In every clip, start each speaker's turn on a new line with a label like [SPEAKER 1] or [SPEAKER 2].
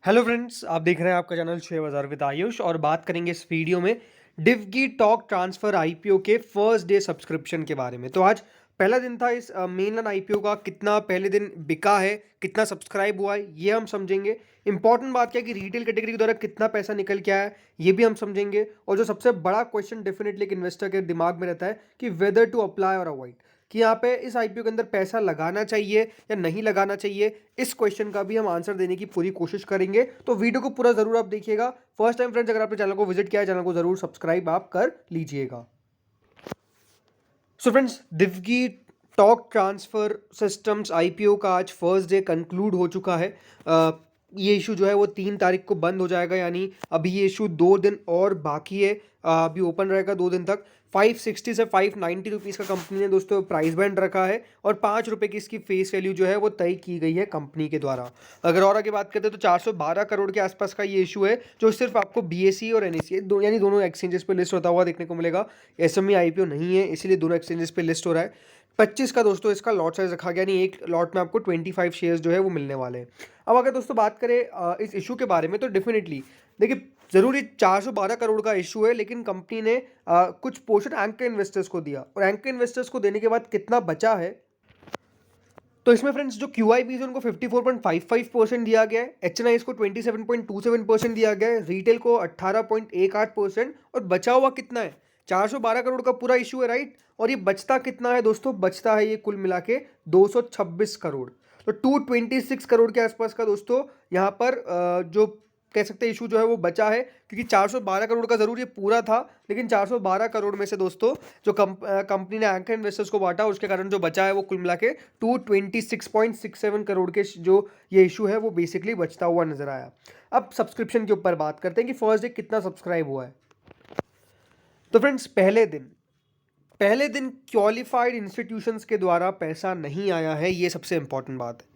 [SPEAKER 1] Hello friends, आप देख रहे हैं आपका चैनल शेयर बाजार विद आयुष और बात करेंगे इस वीडियो में डिवगी टॉक ट्रांसफर आईपीओ के फर्स्ट डे सब्सक्रिप्शन के बारे में। तो आज पहला दिन था इस मेनलैंड आईपीओ का। कितना पहले दिन बिका है, कितना सब्सक्राइब हुआ है, ये हम समझेंगे। इंपॉर्टेंट बात क्या है कि रिटेल कैटेगरी के द्वारा कितना पैसा निकल के आया है, ये भी हम समझेंगे। और जो सबसे बड़ा क्वेश्चन डेफिनेटली एक इन्वेस्टर के दिमाग में रहता है कि वेदर टू अप्लाई और अवॉइड, कि यहाँ पे इस आईपीओ के अंदर पैसा लगाना चाहिए या नहीं लगाना चाहिए, इस क्वेश्चन का भी हम आंसर देने की पूरी कोशिश करेंगे। तो वीडियो को पूरा जरूर आप देखिएगा। फर्स्ट टाइम फ्रेंड्स, अगर आपने चैनल को विजिट किया है, चैनल को जरूर सब्सक्राइब आप कर लीजिएगा। So friends, Divgi Torq transfer systems IPO का आज फर्स्ट डे कंक्लूड हो चुका है। ये इशू जो है वो 3 तारीख को बंद हो जाएगा, यानी अभी ये इशू 2 दिन और बाकी है। अभी ओपन रहेगा 2 दिन तक। 560 से 590 रुपीज़ का कंपनी ने दोस्तों प्राइस बैंड रखा है और 5 रुपये की इसकी फेस वैल्यू जो है वो तय की गई है कंपनी के द्वारा। अगर और आगे बात करते हैं तो 412 करोड़ के आसपास का ये इशू है, जो सिर्फ आपको बीएसई और एनएसई यानी दोनों एक्सचेंजेस पे लिस्ट होता हुआ देखने को मिलेगा। एसएमई आईपीओ नहीं है, इसीलिए दोनों एक्सचेंजेस पे लिस्ट हो रहा है। 25 का दोस्तों इसका लॉट साइज रखा गया, यानी एक लॉट में आपको 25 शेयर्स जो है वो मिलने वाले हैं। अब अगर दोस्तों बात करें इस इशू के बारे में, तो डेफिनेटली देखिए, जरूर 412 करोड़ का इशू है, लेकिन कंपनी ने कुछ पोर्शन एंकर इन्वेस्टर्स को दिया, और एंकर इन्वेस्टर्स को देने के बाद कितना बचा है, तो इसमें फ्रेंड्स जो क्यू आई बीज उनको 54.55% दिया गया है, एच एन आई को 27.27% दिया गया है, रिटेल को 18.18%, और बचा हुआ कितना है, 412 करोड़ का पूरा इशू है, राइट। और ये बचता कितना है दोस्तों, बचता है ये कुल मिला के 226 करोड़। तो 226 करोड़ के आसपास का दोस्तों यहाँ पर जो कह सकते हैं इशू जो है वो बचा है, क्योंकि 412 करोड़ का जरूर ये पूरा था, लेकिन 412 करोड़ में से दोस्तों जो कंपनी ने एंकर इन्वेस्टर्स को बांटा, उसके कारण जो बचा है वो कुल मिला के 226.67 करोड़ के जो ये इशू है वो बेसिकली बचता हुआ नजर आया। अब सब्सक्रिप्शन के ऊपर बात करते हैं कि फर्स्ट डे कितना सब्सक्राइब हुआ है। तो फ्रेंड्स, पहले दिन क्वालिफाइड इंस्टीट्यूशंस के द्वारा पैसा नहीं आया है, ये सबसे इंपॉर्टेंट बात है।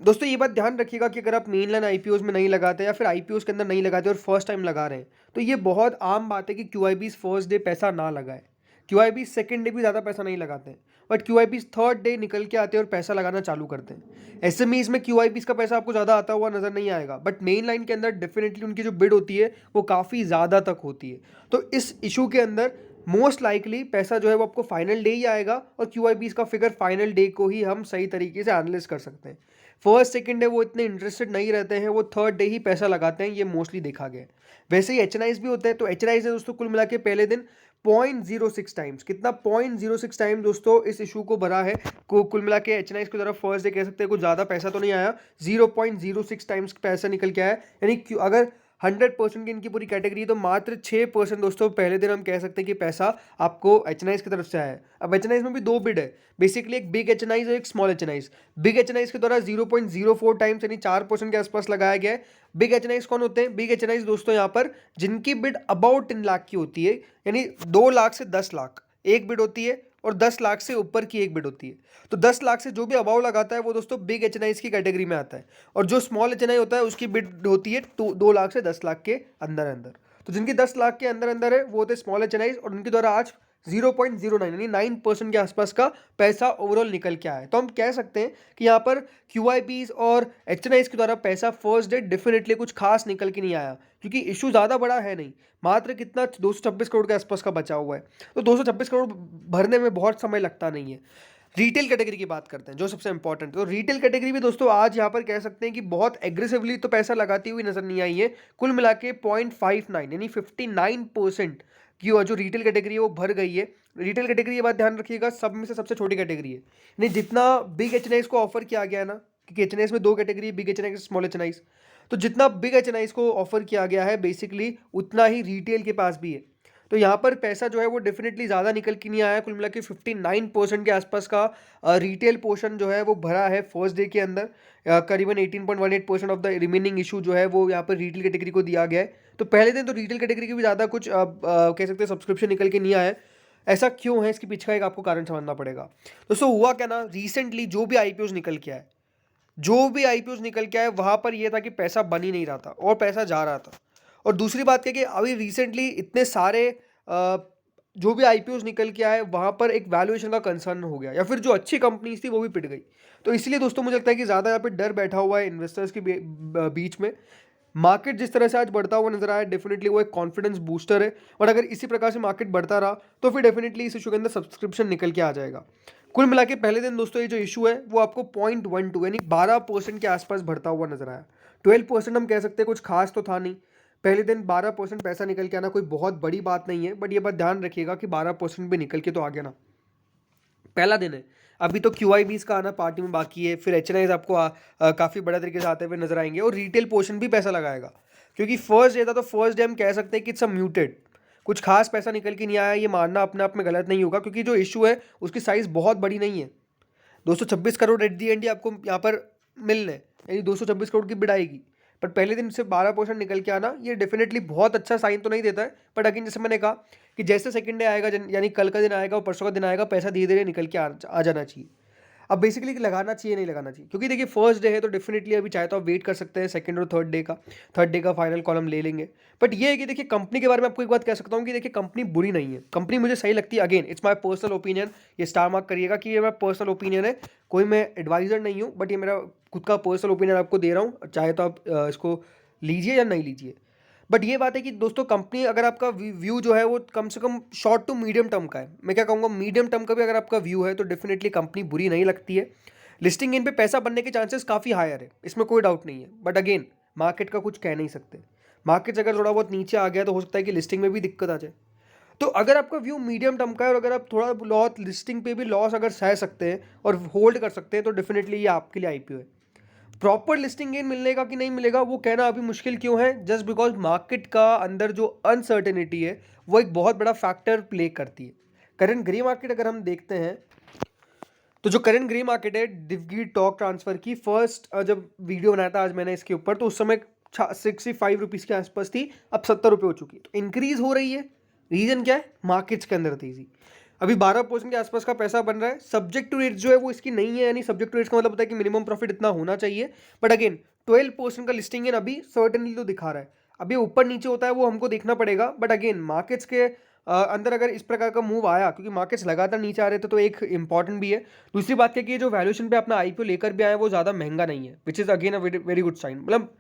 [SPEAKER 1] दोस्तों ये बात ध्यान रखिएगा कि अगर आप मेनलाइन आईपीओज में नहीं लगाते या फिर आईपीओज के अंदर नहीं लगाते और फर्स्ट टाइम लगा रहे हैं, तो ये बहुत आम बात है कि क्यूआईबीज फर्स्ट डे पैसा ना लगाए। क्यूआईबीज सेकंड डे भी ज़्यादा पैसा नहीं लगाते हैं, बट क्यूआईबीज थर्ड डे निकल के आते हैं और पैसा लगाना चालू करते हैं। एसएमईज में क्यूआईबीज का पैसा आपको ज़्यादा आता हुआ नजर नहीं आएगा, बट मेन लाइन के अंदर डेफिनेटली उनकी जो बिड होती है वो काफ़ी ज़्यादा तक होती है। तो इस इशू के अंदर मोस्ट लाइकली पैसा जो है वो आपको फाइनल डे ही आएगा, और क्यूआईबीज का फिगर फाइनल डे को ही हम सही तरीके से एनालिस कर सकते हैं। फर्स्ट सेकंड डे वो इतने इंटरेस्टेड नहीं रहते हैं, वो थर्ड डे ही पैसा लगाते हैं, ये मोस्टली देखा गया है। वैसे ही एच भी होते हैं, तो एच ने दोस्तों कुल मिला के पहले दिन 0.06 टाइम्स, कितना 0.06 टाइम दोस्तों इस इशू को भरा है। कुल मिला के एच की तरफ फर्स्ट डे कह सकते हैं कुछ ज़्यादा पैसा तो नहीं आया, 0.06 टाइम्स पैसा निकल के आया। यानी अगर 100% की इनकी पूरी कैटेगरी, तो मात्र 6% दोस्तों पहले दिन हम कह सकते हैं कि पैसा आपको एच की तरफ से आया है। अब एच में भी दो बिड है बेसिकली, एक बिग एच और एक स्मॉल एच। बिग एच के द्वारा 0.04 टाइम्स यानी 4% के आसपास लगाया गया है। बिग एच कौन होते हैं, बिग एच दोस्तों यहाँ पर जिनकी बिड अबाउट 10 लाख की होती है, यानी 2 लाख से 10 लाख एक बिड होती है, और 10 लाख से ऊपर की एक बिड होती है। तो 10 लाख से जो भी अबाव लगाता है वो दोस्तों बिग एच की कैटेगरी में आता है, और जो स्मॉल एच होता है उसकी बिड होती है 2 लाख से 10 लाख के अंदर अंदर। तो जिनकी 10 लाख के अंदर अंदर है वो होते स्मॉल एच, और उनके द्वारा आज 0.09 यानी 9% के आसपास का पैसा ओवरऑल निकल के आया है। तो हम कह सकते हैं कि यहाँ पर क्यूआईबीज और एच के द्वारा पैसा फर्स्ट डे डेफिनेटली कुछ खास निकल के नहीं आया, क्योंकि इशू ज़्यादा बड़ा है नहीं, मात्र कितना 226 करोड़ के आसपास का बचा हुआ है। तो 226 करोड़ भरने में बहुत समय लगता नहीं है। रिटेल कैटेगरी की बात करते हैं जो सबसे इंपॉर्टेंट, तो रिटेल कैटेगरी भी दोस्तों आज यहाँ पर कह सकते हैं कि बहुत एग्रेसिवली तो पैसा लगाती हुई नजर नहीं आई है। कुल मिला के 0.59 यानी 59% की जो रिटेल कैटेगरी है वो भर गई है। रिटेल कैटेगरी ये बात ध्यान रखिएगा सब में से सबसे छोटी कैटेगरी है, यानी जितना बिग एच को ऑफर किया गया है ना, क्योंकि एच में दो category, big H small H, तो जितना बिग एच को ऑफर किया गया है बेसिकली उतना ही रिटेल के पास भी है। तो यहाँ पर पैसा जो है वो डेफिनेटली ज़्यादा निकल के नहीं आया। कुल मिला के 59% के आसपास का रिटेल पोर्शन जो है वो भरा है फर्स्ट डे के अंदर। करीबन 18.18% ऑफ द रिमेनिंग इशू जो है वो यहाँ पर रिटेल कैटेगरी को दिया गया है। तो पहले दिन तो रिटेल कैटेगरी की भी ज़्यादा कुछ कह सकते हैं सब्सक्रिप्शन निकल के नहीं आया है। ऐसा क्यों है, इसके पीछे का एक आपको कारण समझना पड़ेगा। दोस्तों हुआ क्या ना, रिसेंटली जो भी आईपीओ निकल के आए, वहाँ पर यह था कि पैसा बन ही नहीं रहा था और पैसा जा रहा था। और दूसरी बात क्या कि अभी रिसेंटली इतने सारे जो भी आईपीओज निकल के आए वहाँ पर एक वैल्यूएशन का कंसर्न हो गया, या फिर जो अच्छी कंपनीज थी वो भी पिट गई। तो इसलिए दोस्तों मुझे लगता है कि ज़्यादा यहाँ पे डर बैठा हुआ है इन्वेस्टर्स के बीच में। मार्केट जिस तरह से आज बढ़ता हुआ नजर आया, डेफिनेटली वो एक कॉन्फिडेंस बूस्टर है, और अगर इसी प्रकार से मार्केट बढ़ता रहा तो फिर डेफिनेटली इस इशू के अंदर सब्सक्रिप्शन निकल के आ जाएगा। कुल मिला के पहले दिन दोस्तों ये जो इशू है वो आपको 0.12 यानी 12% के आसपास बढ़ता हुआ नजर आया। 12% हम कह सकते हैं कुछ खास तो था नहीं। पहले दिन 12% पैसा निकल के आना कोई बहुत बड़ी बात नहीं है, बट ये बात ध्यान रखिएगा कि 12% भी निकल के तो आ गया ना, पहला दिन है। अभी तो QIBs का आना पार्टी में बाकी है, फिर HNIs आपको काफ़ी बड़ा तरीके से आते हुए नजर आएंगे, और रिटेल पोर्शन भी पैसा लगाएगा। क्योंकि फर्स्ट डे था तो फर्स्ट डे हम कह सकते हैं कि इट्स अ म्यूटेड, कुछ खास पैसा निकल के नहीं आया, ये मानना अपने आप में गलत नहीं होगा, क्योंकि जो इशू है उसकी साइज़ बहुत बड़ी नहीं है। 226 करोड़ एट दी एंड आपको यहाँ पर मिलने, यानी 226 करोड़ की बिड आएगी, बट पहले दिन से 12% निकल के आना ये डेफिनेटली बहुत अच्छा साइन तो नहीं देता है। बट अगेन जैसे मैंने कहा कि जैसे सेकंड डे आएगा, यानी कल का दिन आएगा और परसों का दिन आएगा, पैसा धीरे धीरे निकल के आ जाना चाहिए। अब बेसिकली लगाना चाहिए नहीं लगाना चाहिए, क्योंकि देखिए फर्स्ट डे है तो डेफिनेटली अभी चाहे तो आप वेट कर सकते हैं सेकंड और थर्ड डे का फाइनल कॉलम ले लेंगे। बट ये है कि देखिए कंपनी के बारे में आपको एक बात कह सकता हूँ कि देखिए कंपनी बुरी नहीं है, कंपनी मुझे सही लगती है। Again it's my personal opinion, ये स्टार मार्क करिएगा कि ये मेरा पर्सनल ओपिनियन है, कोई मैं एडवाइजर नहीं हूँ, बट ये मेरा खुद का पर्सनल ओपिनियन आपको दे रहा हूँ, चाहे तो आप इसको लीजिए या नहीं लीजिए। बट ये बात है कि दोस्तों कंपनी अगर आपका व्यू जो है वो कम से कम शॉर्ट टू मीडियम टर्म का है, मैं क्या कहूँगा मीडियम टर्म का भी अगर आपका व्यू है तो डेफिनेटली कंपनी बुरी नहीं लगती है। लिस्टिंग इन पे पैसा बनने के चांसेस काफ़ी हायर है, इसमें कोई डाउट नहीं है। बट अगेन मार्केट का कुछ कह नहीं सकते, मार्केट अगर थोड़ा बहुत नीचे आ गया तो हो सकता है कि लिस्टिंग में भी दिक्कत आ जाए। तो अगर आपका व्यू मीडियम टर्म का है और अगर आप थोड़ा बहुत लिस्टिंग पे भी लॉस अगर सह सकते हैं और होल्ड कर सकते हैं तो डेफिनेटली ये आपके लिए आईपीओ है। प्रॉपर लिस्टिंग गेन मिलेगा कि नहीं मिलेगा वो कहना अभी मुश्किल क्यों है, जस्ट बिकॉज मार्केट का अंदर जो अनसर्टेनिटी है वो एक बहुत बड़ा फैक्टर प्ले करती है। करंट ग्रे मार्केट अगर हम देखते हैं तो जो करंट ग्रे मार्केट है डिवगी टॉक ट्रांसफर की, फर्स्ट जब वीडियो बनाया था आज मैंने इसके ऊपर तो उस समय 65 रुपीज़ के आसपास थी, अब 70 रुपये हो चुकी है, तो इंक्रीज हो रही है। रीजन क्या है, मार्केट्स के अंदर तेजी। अभी 12% के आसपास का पैसा बन रहा है। सब्जेक्ट टू रेट्स जो है वो इसकी नहीं है, यानी सब्जेक्ट टू रेट्स का मतलब होता है कि मिनिमम प्रॉफिट इतना होना चाहिए। बट अगेन 12% का लिस्टिंग इन अभी सर्टेनली तो दिखा रहा है, अभी ऊपर नीचे होता है वो हमको देखना पड़ेगा। बट अगेन मार्केट्स के अंदर अगर इस प्रकार का मूव आया, क्योंकि मार्केट्स लगातार नीचे आ रहे थे, तो एक इंपॉर्टेंट भी है। दूसरी बात क्या कि ये जो वैल्यूएशन पे अपना आईपीओ लेकर भी आया वो ज़्यादा महंगा नहीं है, which is again a very good sign. मतलब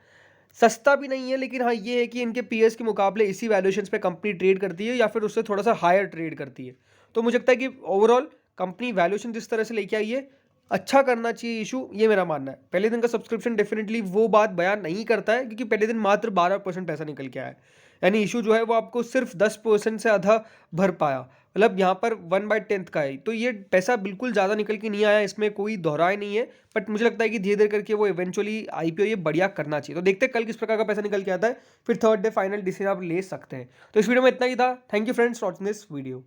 [SPEAKER 1] सस्ता भी नहीं है, लेकिन हाँ ये है कि इनके पीएस के मुकाबले इसी वैल्यूएशंस पे कंपनी ट्रेड करती है या फिर उससे थोड़ा सा हायर ट्रेड करती है। तो मुझे लगता है कि ओवरऑल कंपनी वैल्यूएशन जिस तरह से लेके आई है, अच्छा करना चाहिए इशू, ये मेरा मानना है। पहले दिन का सब्सक्रिप्शन डेफिनेटली वो बात बयान नहीं करता है, क्योंकि पहले दिन मात्र 12% पैसा निकल के आया है, यानी इशू जो है वो आपको सिर्फ 10% से आधा भर पाया, मतलब यहाँ पर 1/10 का है। तो ये पैसा बिल्कुल ज़्यादा निकल के नहीं आया, इसमें कोई दोहराए नहीं है। बट मुझे लगता है कि धीरे धीरे करके वो इवेंचुअली आईपीओ ये बढ़िया करना चाहिए। तो देखते हैं कल किस प्रकार का पैसा निकल के आता है, फिर थर्ड डे फाइनल डिसीजन आप ले सकते हैं। तो इस वीडियो में इतना ही था। Thank you friends for watching this video.